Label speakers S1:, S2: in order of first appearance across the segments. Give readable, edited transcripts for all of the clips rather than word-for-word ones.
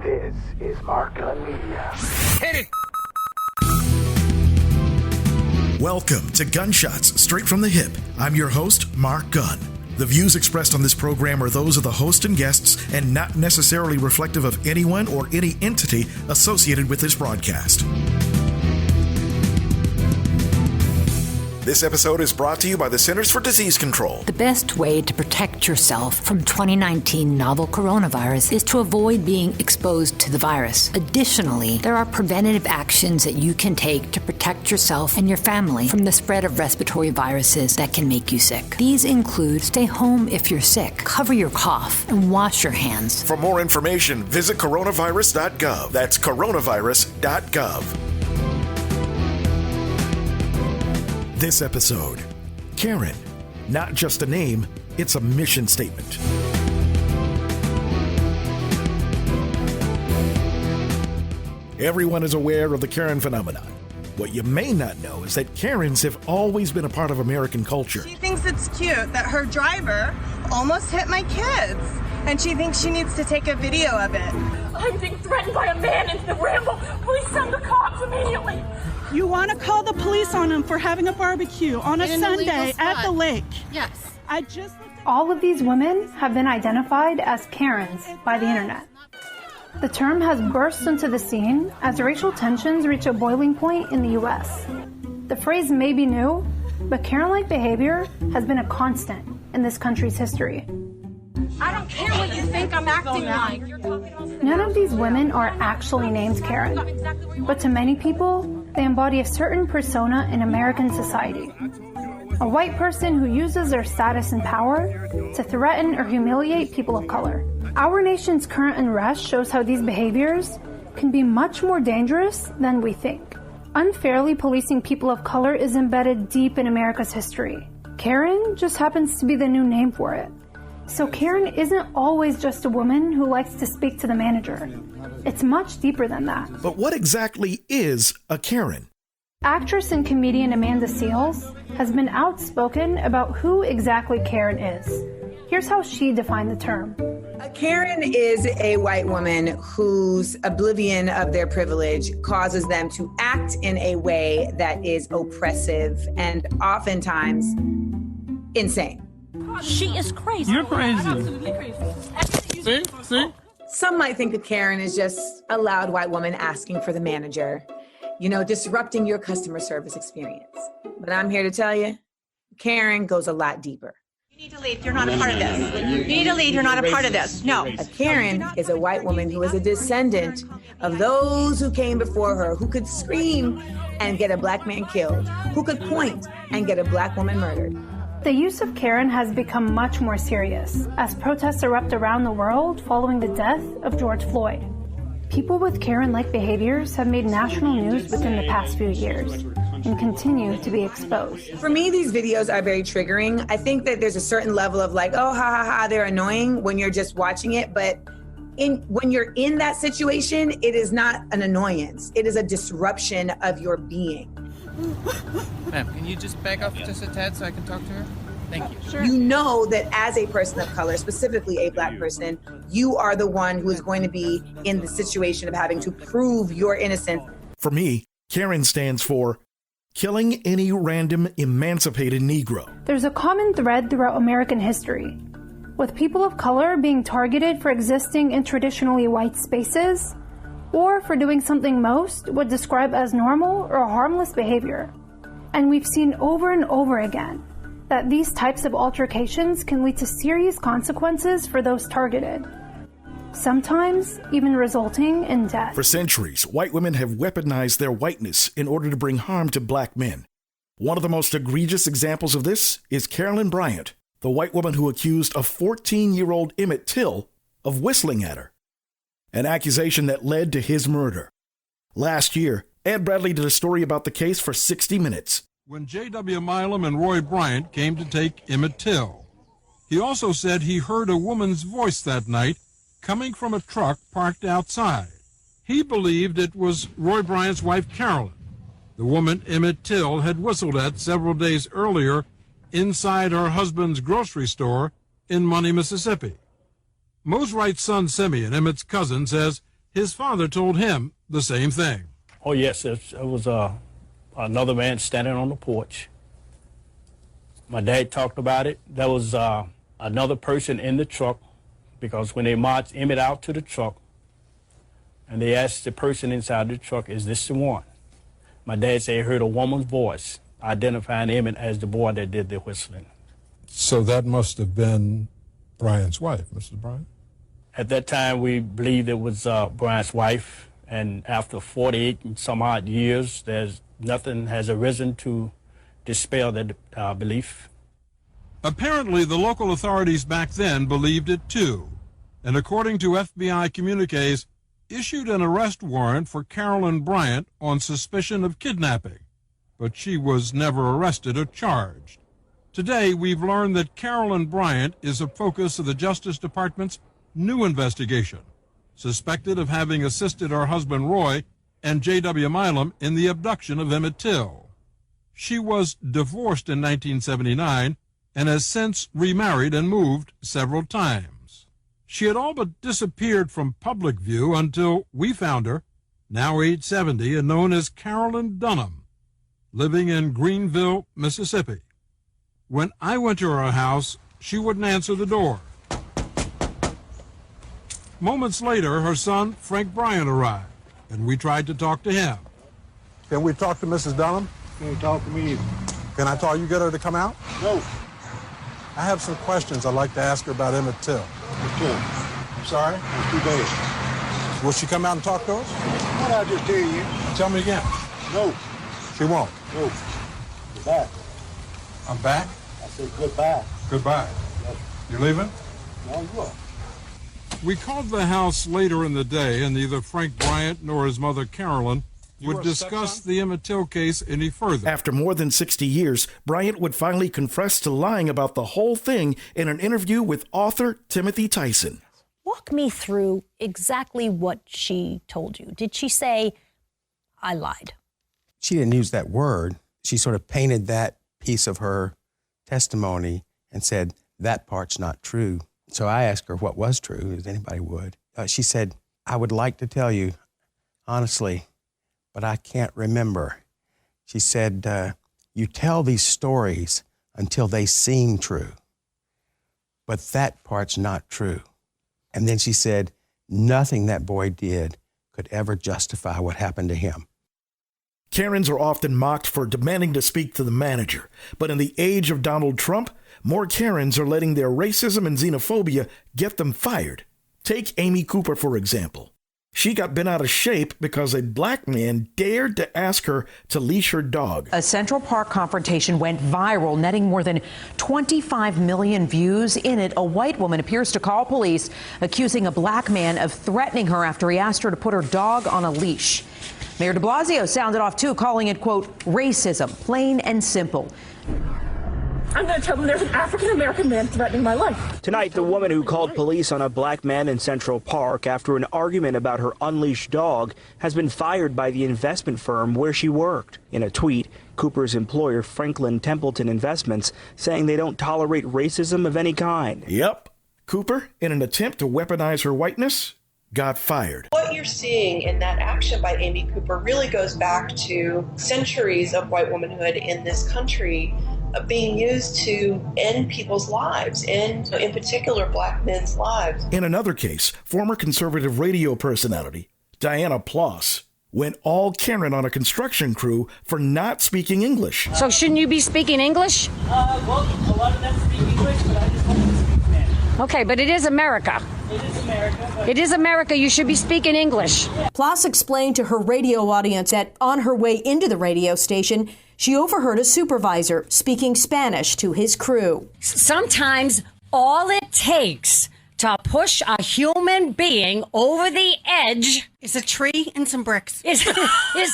S1: This is Mark Gunn Media.
S2: Hit it!
S3: Welcome to Gunshots Straight from the Hip. I'm your host, Mark Gunn. The views expressed on this program are those of the host and guests and not necessarily reflective of anyone or any entity associated with this broadcast. This episode is brought to you by the Centers for Disease Control.
S4: The best way to protect yourself from 2019 novel coronavirus is to avoid being exposed to the virus. Additionally, there are preventative actions that you can take to protect yourself and your family from the spread of respiratory viruses that can make you sick. These include stay home if you're sick, cover your cough, and wash your hands.
S3: For more information, visit coronavirus.gov. That's coronavirus.gov. This episode, K.A.R.E.N. Not just a name, it's a mission statement. Everyone is aware of the K.A.R.E.N. phenomenon. What you may not know is that Karens have always been a part of American culture.
S5: She thinks it's cute that her driver almost hit my kids, and she thinks she needs to take a video of it.
S6: I'm being threatened by a man in the Ramble. Please send the cops immediately.
S7: You want to call the police on him for having a barbecue on a Sunday at the lake.
S8: Yes.
S9: All of these women have been identified as Karens by the internet. The term has burst into the scene as racial tensions reach a boiling point in the U.S. The phrase may be new, but Karen-like behavior has been a constant in this country's history.
S6: I don't care what you think I'm acting like.
S9: None of these women are actually named Karen, but to many people, they embody a certain persona in American society. A white person who uses their status and power to threaten or humiliate people of color. Our nation's current unrest shows how these behaviors can be much more dangerous than we think. Unfairly policing people of color is embedded deep in America's history. Karen just happens to be the new name for it. So Karen isn't always just a woman who likes to speak to the manager. It's much deeper than that.
S3: But what exactly is a Karen?
S9: Actress and comedian Amanda Seales has been outspoken about who exactly Karen is. Here's how she defined the term.
S10: A Karen is a white woman whose oblivion of their privilege causes them to act in a way that is oppressive and oftentimes insane.
S6: She is crazy.
S2: You're crazy.
S6: Absolutely crazy.
S2: See?
S10: Some might think that Karen is just a loud white woman asking for the manager, disrupting your customer service experience. But I'm here to tell you, Karen goes a lot deeper.
S5: You need to leave. You're not a part of this. You need to leave. You're not a part of this. No.
S10: A Karen is a white woman who is a descendant of those who came before her, who could scream and get a black man killed, who could point and get a black woman murdered.
S9: The use of Karen has become much more serious as protests erupt around the world following the death of George Floyd. People with Karen-like behaviors have made national news within the past few years and continue to be exposed.
S10: For me, these videos are very triggering. I think that there's a certain level of like, oh, ha, ha, ha, they're annoying when you're just watching it. But when you're in that situation, it is not an annoyance. It is a disruption of your being.
S11: Ma'am, can you just back off just a tad so I can talk to her? Thank you.
S10: Sure. You know that as a person of color, specifically a black person, you are the one who is going to be in the situation of having to prove your innocence.
S3: For me, K.A.R.E.N. stands for killing any random emancipated Negro.
S9: There's a common thread throughout American history, with people of color being targeted for existing in traditionally white spaces, or for doing something most would describe as normal or harmless behavior. And we've seen over and over again that these types of altercations can lead to serious consequences for those targeted, sometimes even resulting in death.
S3: For centuries, white women have weaponized their whiteness in order to bring harm to black men. One of the most egregious examples of this is Carolyn Bryant, the white woman who accused a 14-year-old Emmett Till of whistling at her, an accusation that led to his murder. Last year, Ed Bradley did a story about the case for 60 Minutes.
S12: When J.W. Milam and Roy Bryant came to take Emmett Till, he also said he heard a woman's voice that night coming from a truck parked outside. He believed it was Roy Bryant's wife, Carolyn, the woman Emmett Till had whistled at several days earlier inside her husband's grocery store in Money, Mississippi. Mose Wright's son, Simeon, Emmett's cousin, says His father told him the same thing.
S2: Oh, yes, it was another man standing on the porch. My dad talked about it. There was another person in the truck, because when they marched Emmett out to the truck, and they asked the person inside the truck, is this the one? My dad said he heard a woman's voice identifying Emmett as the boy that did the whistling.
S12: So that must have been Bryant's wife, Mrs. Bryant?
S2: At that time, we believed it was Bryant's wife, and after 48 and some odd years, nothing has arisen to dispel that belief.
S12: Apparently, the local authorities back then believed it too, and according to FBI communiques, issued an arrest warrant for K.A.R.E.N. Bryant on suspicion of kidnapping, but she was never arrested or charged. Today, we've learned that K.A.R.E.N. Bryant is a focus of the Justice Department's new investigation, suspected of having assisted her husband Roy and J.W. Milam in the abduction of Emmett Till. She was divorced in 1979 and has since remarried and moved several times. She had all but disappeared from public view until we found her, now age 70 and known as Carolyn Dunham, living in Greenville, Mississippi. When I went to her house, she wouldn't answer the door. Moments later, her son, Frank Bryant, arrived, and we tried to talk to him.
S8: Can we talk to Mrs. Dunham?
S13: Can't talk to me either.
S8: Can I tell you get her to come out?
S13: No.
S8: I have some questions I'd like to ask her about Emmett Till.
S13: I'm
S8: sorry?
S13: It's too bad.
S8: Will she come out and talk to us?
S13: What I just tell you?
S8: Tell me again.
S13: No.
S8: She won't?
S13: No. Goodbye.
S8: I'm back?
S13: I said goodbye.
S8: Goodbye.
S13: Yes.
S8: You leaving?
S13: No, you are.
S12: We called the house later in the day, and neither Frank Bryant nor his mother Carolyn would discuss the Emmett Till case any further.
S3: After more than 60 years, Bryant would finally confess to lying about the whole thing in an interview with author Timothy Tyson.
S14: Walk me through exactly what she told you. Did she say, I lied?
S15: She didn't use that word. She sort of painted that piece of her testimony and said, that part's not true. So I asked her what was true, as anybody would. She said, I would like to tell you, honestly, but I can't remember. She said, you tell these stories until they seem true, but that part's not true. And then she said, nothing that boy did could ever justify what happened to him.
S3: Karens are often mocked for demanding to speak to the manager, but in the age of Donald Trump, more Karens are letting their racism and xenophobia get them fired. Take Amy Cooper, for example. She got bent out of shape because a black man dared to ask her to leash her dog.
S16: A Central Park confrontation went viral, netting more than 25 million views. In it, a white woman appears to call police, accusing a black man of threatening her after he asked her to put her dog on a leash. Mayor de Blasio sounded off, too, calling it, quote, racism, plain and simple.
S6: I'm going to tell them there's an African-American man threatening my life.
S17: Tonight, the woman who called police on a black man in Central Park after an argument about her unleashed dog has been fired by the investment firm where she worked. In a tweet, Cooper's employer, Franklin Templeton Investments, saying they don't tolerate racism of any kind.
S3: Yep. Cooper, in an attempt to weaponize her whiteness, got fired.
S18: What you're seeing in that action by Amy Cooper really goes back to centuries of white womanhood in this country being used to end people's lives, and in particular black men's lives.
S3: In another case, former conservative radio personality Diana Ploss went all Karen on a construction crew for not speaking English.
S19: So shouldn't you be speaking English?
S20: Well, a lot of them speak English, but I just want to speak Spanish.
S19: Okay, but it is America.
S20: It is America.
S19: It is America. You should be speaking English. Ploss explained to her radio audience that on her way into the radio station, she overheard a supervisor speaking Spanish to his crew. Sometimes all it takes to push a human being over the edge
S7: is a tree and some bricks.
S19: Is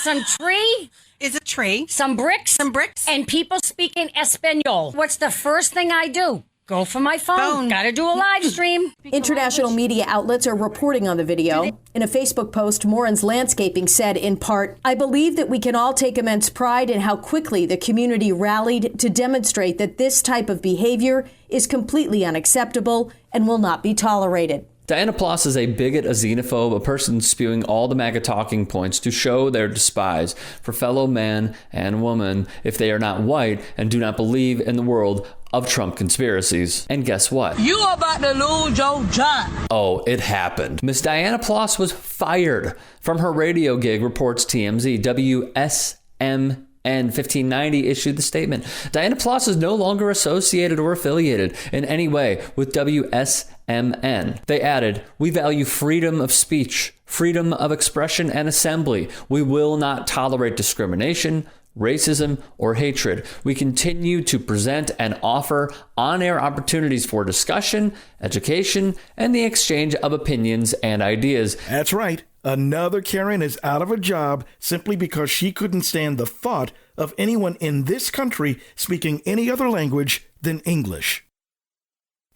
S19: some tree.
S7: Is a tree.
S19: Some bricks.
S7: Some bricks.
S19: And people speaking Espanol. What's the first thing I do? Go for my phone. Gotta do a live stream. International media outlets are reporting on the video. In a Facebook post, Morin's Landscaping said, in part, I believe that we can all take immense pride in how quickly the community rallied to demonstrate that this type of behavior is completely unacceptable and will not be tolerated.
S21: Diana Ploss is a bigot, a xenophobe, a person spewing all the MAGA talking points to show their despise for fellow man and woman if they are not white and do not believe in the world of Trump conspiracies. And guess what?
S22: You are about to lose your job.
S21: Oh, it happened. Miss Diana Ploss was fired from her radio gig, reports TMZ. WSMN 1590 issued the statement. Diana Ploss is no longer associated or affiliated in any way with WSMN. They added, "We value freedom of speech, freedom of expression and assembly. We will not tolerate discrimination, racism, or hatred. We continue to present and offer on-air opportunities for discussion, education, and the exchange of opinions and ideas."
S3: That's right. Another Karen is out of a job simply because she couldn't stand the thought of anyone in this country speaking any other language than English.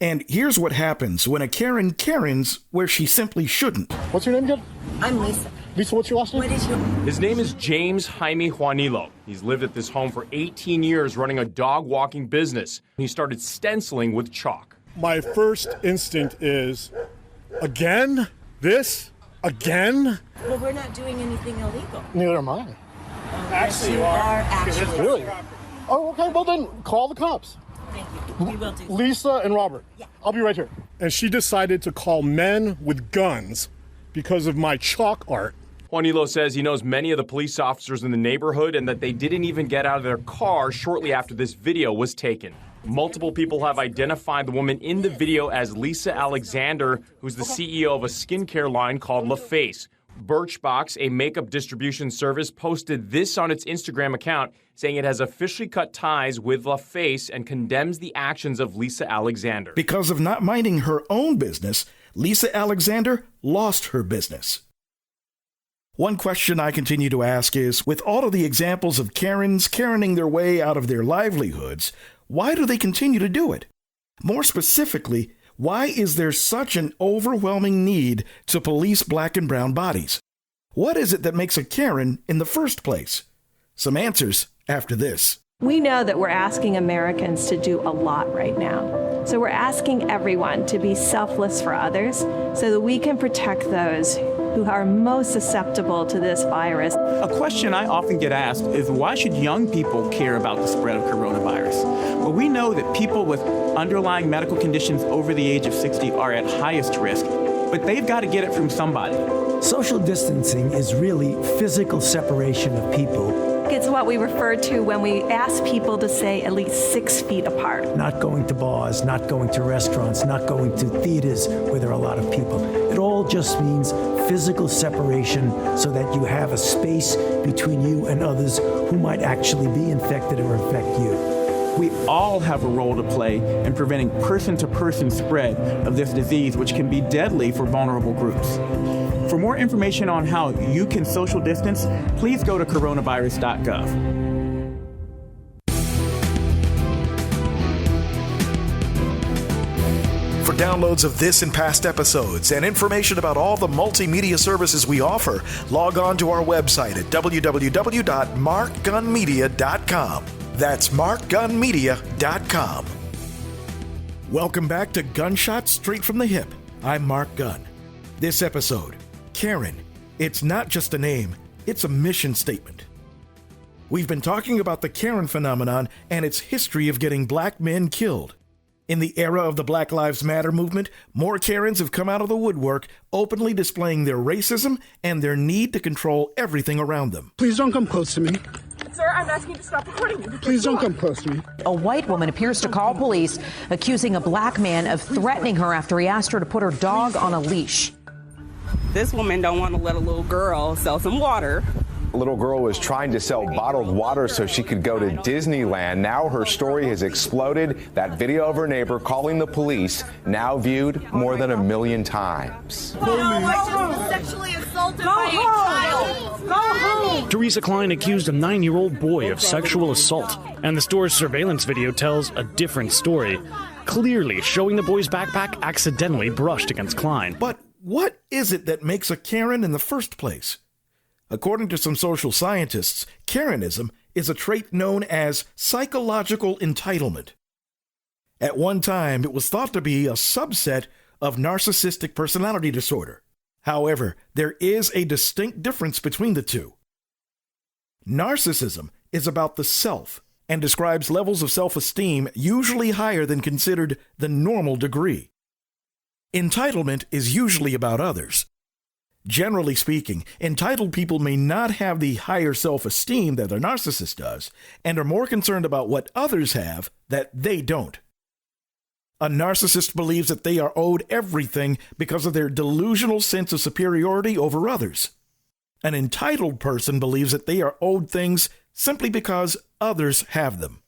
S3: And here's what happens when a Karen Karens where she simply shouldn't.
S23: What's your name again?
S24: I'm Lisa.
S23: Lisa, what's your last name?
S24: What is your...
S25: His name is James Jaime Juanillo. He's lived at this home for 18 years running a dog walking business. He started stenciling with chalk.
S23: My first instinct is, again? This? Again?
S24: Well, we're not doing anything illegal.
S23: Neither am I.
S24: Actually, you are actually.
S23: Really? Oh, okay. Well, then call the cops.
S24: Thank you. We will do.
S23: Lisa and Robert.
S24: Yeah.
S23: I'll be right here. And she decided to call men with guns because of my chalk art.
S25: Juanillo says he knows many of the police officers in the neighborhood and that they didn't even get out of their car shortly after this video was taken. Multiple people have identified the woman in the video as Lisa Alexander, who's the CEO of a skincare line called LaFace. Birchbox, a makeup distribution service, posted this on its Instagram account, saying it has officially cut ties with LaFace and condemns the actions of Lisa Alexander.
S3: Because of not minding her own business, Lisa Alexander lost her business. One question I continue to ask is, with all of the examples of Karens Karening their way out of their livelihoods, why do they continue to do it? More specifically, why is there such an overwhelming need to police black and brown bodies? What is it that makes a Karen in the first place? Some answers after this.
S26: We know that we're asking Americans to do a lot right now. So we're asking everyone to be selfless for others so that we can protect those who are most susceptible to this virus.
S27: A question I often get asked is, why should young people care about the spread of coronavirus? Well, we know that people with underlying medical conditions over the age of 60 are at highest risk, but they've got to get it from somebody.
S28: Social distancing is really physical separation of people.
S26: It's what we refer to when we ask people to stay at least 6 feet apart.
S28: Not going to bars, not going to restaurants, not going to theaters where there are a lot of people. It all just means physical separation so that you have a space between you and others who might actually be infected or infect you.
S27: We all have a role to play in preventing person-to-person spread of this disease, which can be deadly for vulnerable groups. For more information on how you can social distance, please go to coronavirus.gov.
S3: For downloads of this and past episodes and information about all the multimedia services we offer, log on to our website at www.markgunmedia.com. That's markgunmedia.com. Welcome back to Gunshots Straight from the Hip. I'm Mark Gunn. This episode, K.A.R.E.N. It's not just a name, it's a mission statement. We've been talking about the K.A.R.E.N. phenomenon and its history of getting black men killed. In the era of the Black Lives Matter movement, more Karens have come out of the woodwork, openly displaying their racism and their need to control everything around them.
S23: Please don't come close to me.
S6: Sir, I'm asking you to stop recording me.
S23: Please don't come close to me.
S16: A white woman appears to call police, accusing a black man of threatening her after he asked her to put her dog on a leash.
S29: This woman don't want to let a little girl sell some water.
S30: A little girl was trying to sell bottled water so she could go to Disneyland. Now her story has exploded. That video of her neighbor calling the police, now viewed more than 1 million times.
S24: Sexually assaulted by a child. Go home.
S31: Teresa Klein accused a 9-year-old boy of sexual assault, and the store's surveillance video tells a different story, clearly showing the boy's backpack accidentally brushed against Klein.
S3: But what is it that makes a Karen in the first place? According to some social scientists, Karenism is a trait known as psychological entitlement. At one time, it was thought to be a subset of narcissistic personality disorder. However, there is a distinct difference between the two. Narcissism is about the self and describes levels of self-esteem usually higher than considered the normal degree. Entitlement is usually about others. Generally speaking, entitled people may not have the higher self-esteem that a narcissist does and are more concerned about what others have that they don't. A narcissist believes that they are owed everything because of their delusional sense of superiority over others. An entitled person believes that they are owed things simply because others have them.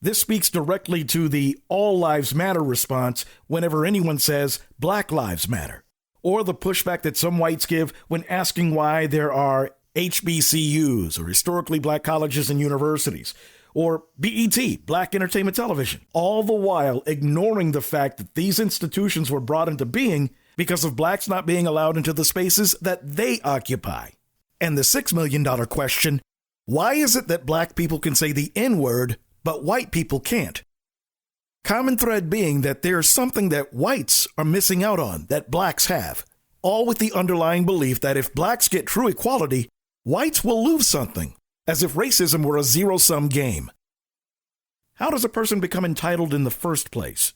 S3: This speaks directly to the all lives matter response whenever anyone says Black Lives Matter, or the pushback that some whites give when asking why there are HBCUs, or historically black colleges and universities, or BET, Black Entertainment Television, all the while ignoring the fact that these institutions were brought into being because of blacks not being allowed into the spaces that they occupy. And the $6 million question, why is it that black people can say the N-word, but white people can't? Common thread being that there's something that whites are missing out on that blacks have, all with the underlying belief that if blacks get true equality, whites will lose something, as if racism were a zero-sum game. How does a person become entitled in the first place?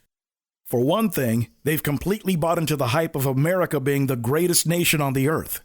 S3: For one thing, they've completely bought into the hype of America being the greatest nation on the earth,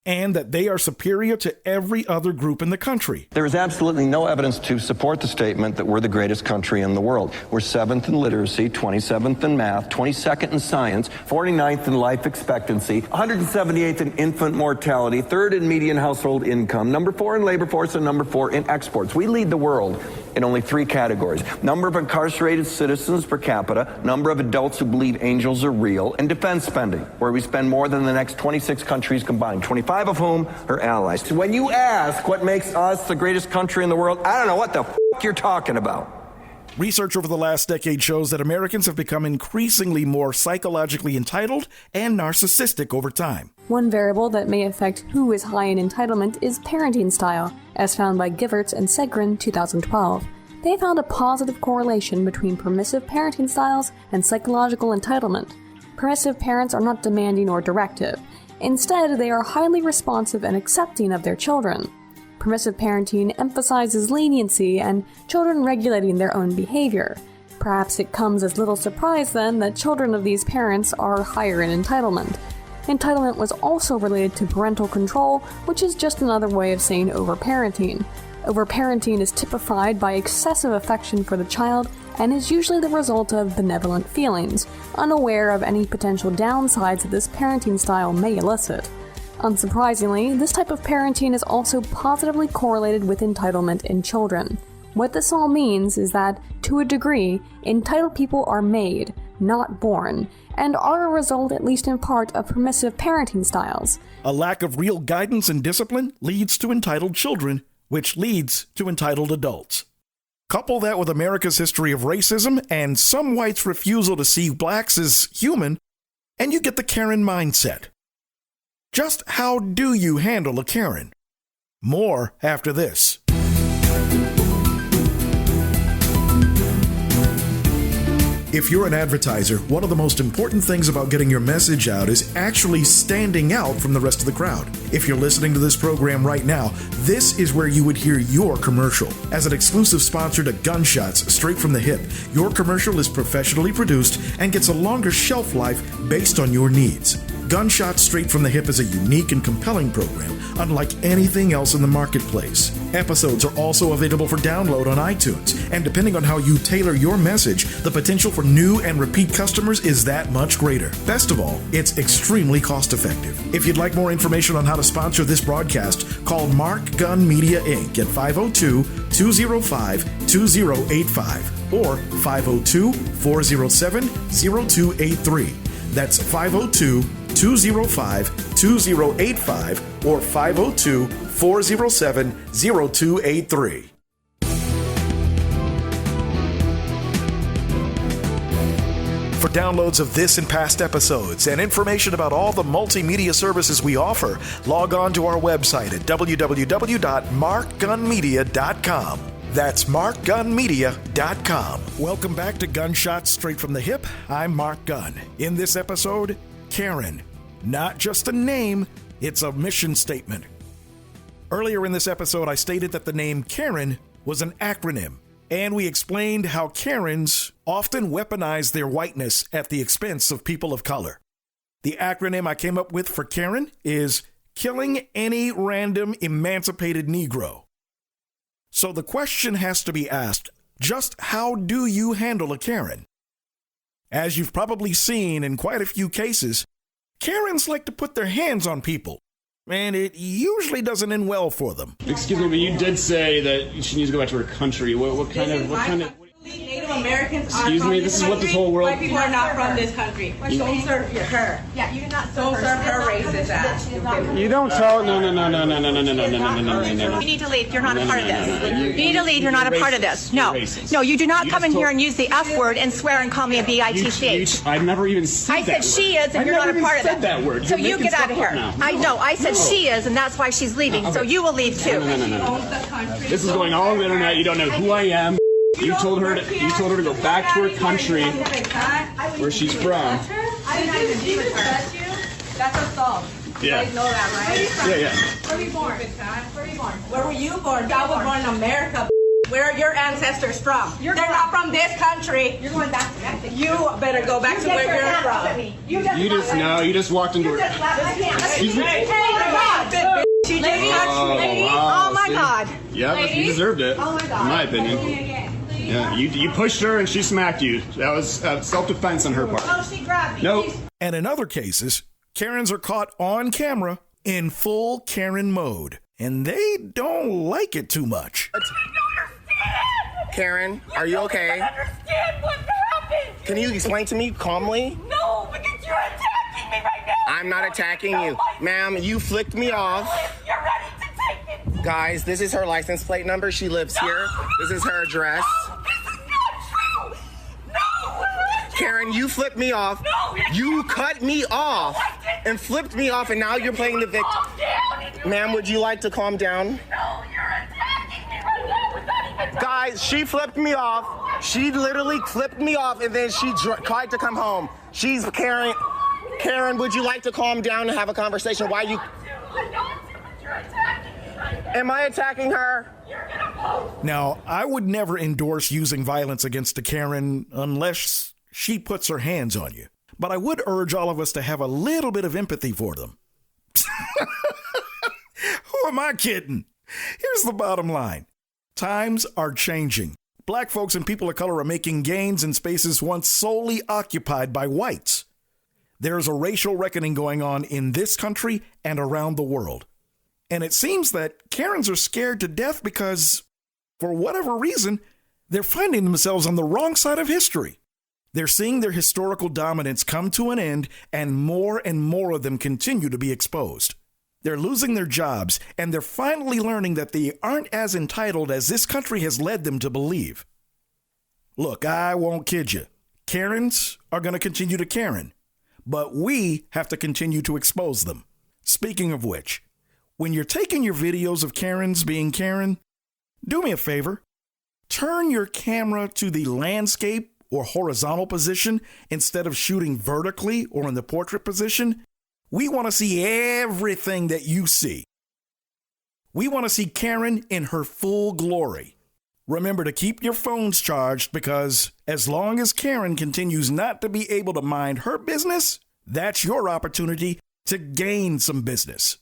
S3: and that they are superior to every other group in the country.
S1: There is absolutely no evidence to support the statement that we're the greatest country in the world. We're 7th in literacy, 27th in math, 22nd in science, 49th in life expectancy, 178th in infant mortality, 3rd in median household income, number 4 in labor force, and number 4 in exports. We lead the world in only 3 categories: number of incarcerated citizens per capita, number of adults who believe angels are real, and defense spending, where we spend more than the next 26 countries combined, 25 of whom are allies. So when you ask what makes us the greatest country in the world, I don't know what the you're talking about.
S3: Research over the last decade shows that Americans have become increasingly more psychologically entitled and narcissistic over time.
S2: One variable that may affect who is high in entitlement is parenting style, as found by Giverts and Segrin 2012. They found a positive correlation between permissive parenting styles and psychological entitlement. Permissive parents are not demanding or directive. Instead, they are highly responsive and accepting of their children. Permissive parenting emphasizes leniency and children regulating their own behavior. Perhaps it comes as little surprise then that children of these parents are higher in entitlement. Entitlement was also related to parental control, which is just another way of saying overparenting. Overparenting is typified by excessive affection for the child and is usually the result of benevolent feelings, unaware of any potential downsides that this parenting style may elicit. Unsurprisingly, this type of parenting is also positively correlated with entitlement in children. What this all means is that, to a degree, entitled people are made, not born, and are a result, at least in part, of permissive parenting styles.
S3: A lack of real guidance and discipline leads to entitled children, which leads to entitled adults. Couple that with America's history of racism and some whites' refusal to see blacks as human, and you get the K.A.R.E.N mindset. Just how do you handle a K.A.R.E.N? More after this. If you're an advertiser, one of the most important things about getting your message out is actually standing out from the rest of the crowd. If you're listening to this program right now, this is where you would hear your commercial. As an exclusive sponsor to Gunshots Straight from the Hip, your commercial is professionally produced and gets a longer shelf life based on your needs. Gunshots Straight from the Hip is a unique and compelling program, unlike anything else in the marketplace. Episodes are also available for download on iTunes, and depending on how you tailor your message, the potential for new and repeat customers is that much greater. Best of all, it's extremely cost-effective. If you'd like more information on how to sponsor this broadcast, call Mark Gunn Media Inc. at 502-205-2085 or 502-407-0283. That's 502-205-2085 or 502-407-0283. For downloads of this and past episodes and information about all the multimedia services we offer, log on to our website at www.markgunmedia.com. That's markgunmedia.com. Welcome back to Gunshots Straight from the Hip. I'm Mark Gunn. In this episode, K.A.R.E.N. Not just a name, it's a mission statement. Earlier in this episode, I stated that the name K.A.R.E.N. was an acronym, and we explained how Karens often weaponize their whiteness at the expense of people of color. The acronym I came up with for K.A.R.E.N. is Killing Any Random Emancipated Negro. So the question has to be asked, just how do you handle a K.A.R.E.N.? As you've probably seen in quite a few cases, Karens like to put their hands on people, and it usually doesn't end well for them.
S4: Excuse me, but you did say that she needs to go back to her country. What kind of...
S24: Native Americans are
S4: Excuse
S24: from
S4: me, this is what this whole world...
S24: White people are not from this country. Don't serve her. Yeah, you cannot serve her racist ass.
S4: You don't tell... No.
S24: You need to leave. You're not a part of this. You need to leave. You're not a part of this. No. No, you do not come in here and use the F word and swear and call me a B-I-T-C-H.
S4: I've never even said that
S24: I said she is, and you're not a part of it.
S4: that word.
S24: So you get out of here. I know. I said she is, and that's why she's leaving. So you will leave too.
S4: No. This is going all over the internet. You don't know who I am. You told her to go back to her country where she's from.
S24: I did not even touch you. That's assault.
S4: Yeah.
S24: You guys know that, right?
S4: Yeah.
S24: Where were you born? Where were you born? I was born in America. Where are your ancestors from? They're not from this country. You're going back to Mexico. You better go back to where you're from.
S4: You just walked into her. Excuse me.
S24: She just touched me. Oh my God.
S4: Yeah, you deserved it.
S24: Oh my God.
S4: In my opinion. Yeah, you pushed her and she smacked you. That was self-defense on her part.
S24: Oh, she grabbed me.
S4: Nope.
S3: And in other cases, Karens are caught on camera in full K.A.R.E.N. mode, and they don't like it too much.
S5: K.A.R.E.N., are you okay?
S24: I don't understand what happened.
S5: Can you explain to me calmly?
S24: No, because you're attacking me right now.
S5: I'm not attacking you. Ma'am, you flicked me off.
S24: You're ready to take it.
S5: Guys, this is her license plate number. She lives here. This is her address. K.A.R.E.N., you flipped me off. You cut me off and flipped me off, and now you're playing the victim. Ma'am, would you like to calm down?
S24: No, you're attacking me right now without even...
S5: Guys, she flipped me off. She literally flipped me off, and then she tried to come home. She's K.A.R.E.N., would you like to calm down and have a conversation? Why you... Am I attacking her?
S3: Now, I would never endorse using violence against a K.A.R.E.N. unless she puts her hands on you. But I would urge all of us to have a little bit of empathy for them. Who am I kidding? Here's the bottom line. Times are changing. Black folks and people of color are making gains in spaces once solely occupied by whites. There's a racial reckoning going on in this country and around the world. And it seems that Karens are scared to death because, for whatever reason, they're finding themselves on the wrong side of history. They're seeing their historical dominance come to an end, and more of them continue to be exposed. They're losing their jobs, and they're finally learning that they aren't as entitled as this country has led them to believe. Look, I won't kid you. Karens are going to continue to K.A.R.E.N., but we have to continue to expose them. Speaking of which, when you're taking your videos of Karens being K.A.R.E.N., do me a favor. Turn your camera to the landscape or horizontal position instead of shooting vertically or in the portrait position. We want to see everything that you see. We want to see K.A.R.E.N. in her full glory. Remember to keep your phones charged, because as long as K.A.R.E.N. continues not to be able to mind her business, that's your opportunity to gain some business.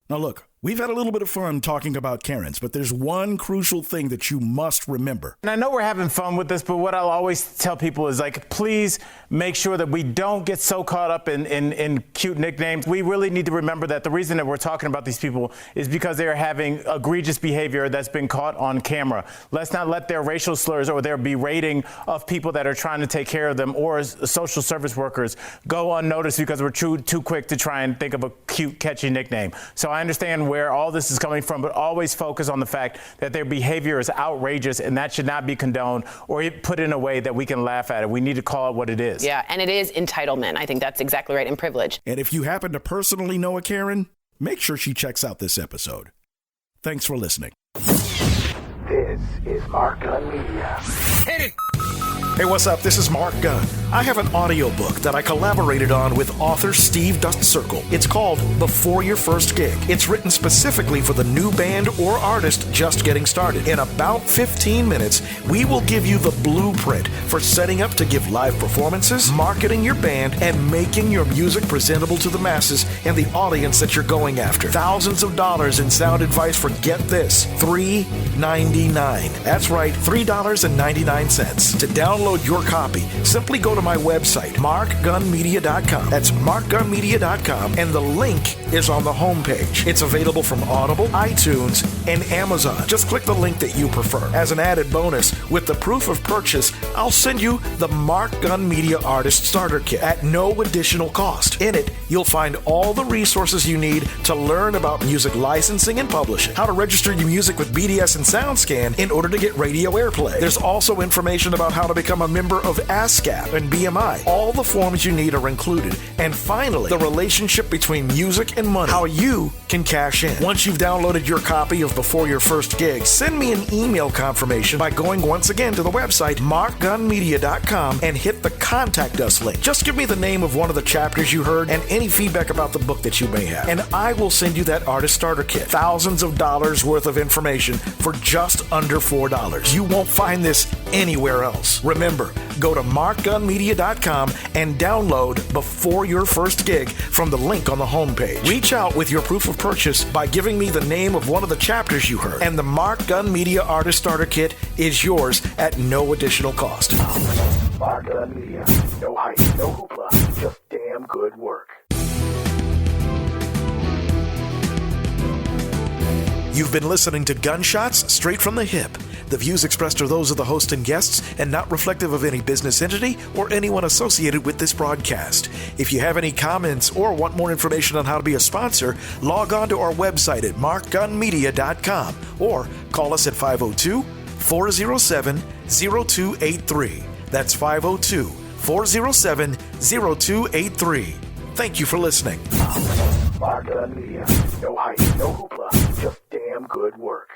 S3: Now look, we've had a little bit of fun talking about Karens, but there's one crucial thing that you must remember.
S27: And I know we're having fun with this, but what I'll always tell people is, like, please make sure that we don't get so caught up in cute nicknames. We really need to remember that the reason that we're talking about these people is because they're having egregious behavior that's been caught on camera. Let's not let their racial slurs or their berating of people that are trying to take care of them or as social service workers go unnoticed because we're too quick to try and think of a cute, catchy nickname. So I understand where all this is coming from, but always focus on the fact that their behavior is outrageous, and that should not be condoned or put in a way that we can laugh at it. We need to call it what it is.
S8: Yeah, and it is entitlement. I think that's exactly right, and privilege.
S3: And if you happen to personally know a K.A.R.E.N., make sure she checks out this episode. Thanks for listening.
S7: This is Mark Gunn Media.
S3: Hit it! Hey, what's up? This is Mark Gunn. I have an audiobook that I collaborated on with author Steve Dust Circle. It's called Before Your First Gig. It's written specifically for the new band or artist just getting started. In about 15 minutes, we will give you the blueprint for setting up to give live performances, marketing your band, and making your music presentable to the masses and the audience that you're going after. Thousands of dollars in sound advice for, get this, $3.99. That's right, $3.99. To download your copy, simply go to my website, markgunmedia.com. That's markgunmedia.com, and the link is on the homepage. It's available from Audible, iTunes, and Amazon. Just click the link that you prefer. As an added bonus, with the proof of purchase, I'll send you the Mark Gunn Media Artist Starter Kit at no additional cost. In it, you'll find all the resources you need to learn about music licensing and publishing, how to register your music with BDS and SoundScan in order to get radio airplay. There's also information about how to become a member of ASCAP and BMI. All the forms you need are included. And finally, the relationship between music and money, how you can cash in. Once you've downloaded your copy of Before Your First Gig, send me an email confirmation by going once again to the website, markgunmedia.com, and hit the Contact Us link. Just give me the name of one of the chapters you heard and any feedback about the book that you may have, and I will send you that Artist Starter Kit. Thousands of dollars worth of information for just under $4. You won't find this anywhere else. Remember, go to markgunmedia.com and download Before Your First Gig from the link on the homepage. Reach out with your proof of purchase by giving me the name of one of the chapters you heard, and the Mark Gunn Media Artist Starter Kit is yours at no additional cost.
S7: Mark Gunn Media. No hype, no hoopla, just damn good work.
S3: You've been listening to Gunshots Straight from the Hip. The views expressed are those of the host and guests and not reflective of any business entity or anyone associated with this broadcast. If you have any comments or want more information on how to be a sponsor, log on to our website at markgunmedia.com or call us at 502-407-0283. That's 502-407-0283. Thank you for listening.
S7: Mark Gunn Media. No hype, no hoopla, just damn good work.